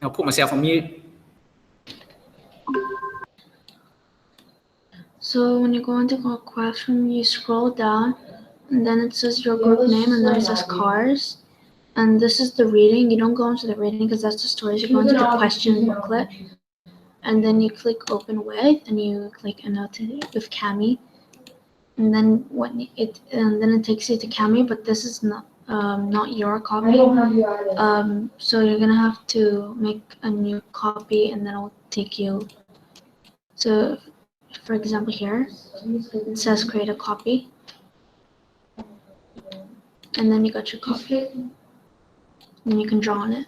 I'll put myself on mute. So when you go into a question, you scroll down, and then it says your group name, and then it says cars. And this is the reading. You don't go into the reading because that's the stories. You go into the question booklet, and then you click open with, and you click annotate with Cami. And then then it takes you to Cami, but this is not your copy. So you're gonna have to make a new copy, and then it'll take you. So, for example, here it says create a copy, and then you got your copy, and you can draw on it.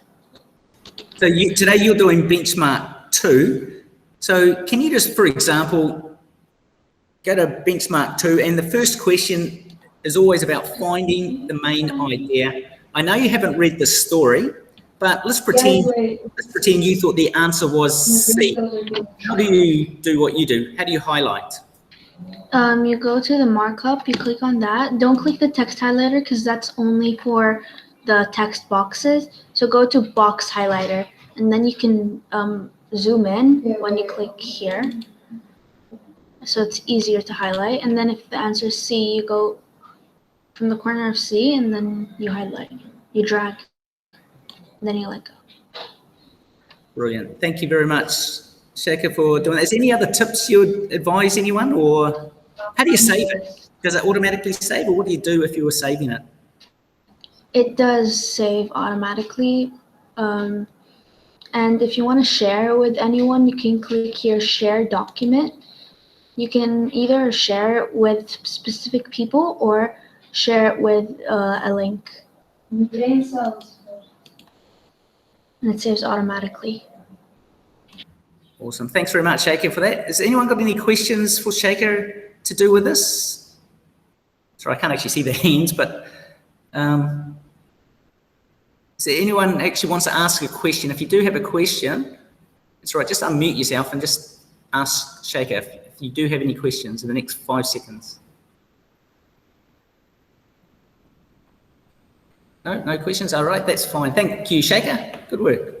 So today you're doing benchmark 2. So can you just, for example, go to benchmark 2, and the first question is always about finding the main idea. I know you haven't read the story, but let's pretend you thought the answer was C. How do you do what you do? How do you highlight? You go to the markup, you click on that. Don't click the text highlighter because that's only for the text boxes. So go to box highlighter, and then you can zoom in when you click here. So it's easier to highlight. And then if the answer is C, you go from the corner of C, and then you highlight. You drag, and then you let go. Brilliant. Thank you very much, Sheikha, for doing that. Is there any other tips you'd advise anyone, or how do you save it? Does it automatically save, or what do you do if you were saving it? It does save automatically. And if you want to share with anyone, you can click here, share document. You can either share it with specific people or share it with a link. And it saves automatically. Awesome. Thanks very much, Sheikha, for that. Has anyone got any questions for Sheikha to do with this? Sorry, I can't actually see the hands, but is there anyone actually wants to ask a question? If you do have a question, it's all right, just unmute yourself and just ask Sheikha if you do have any questions in the next 5 seconds. No questions? All right, that's fine. Thank you, Sheikha. Good work.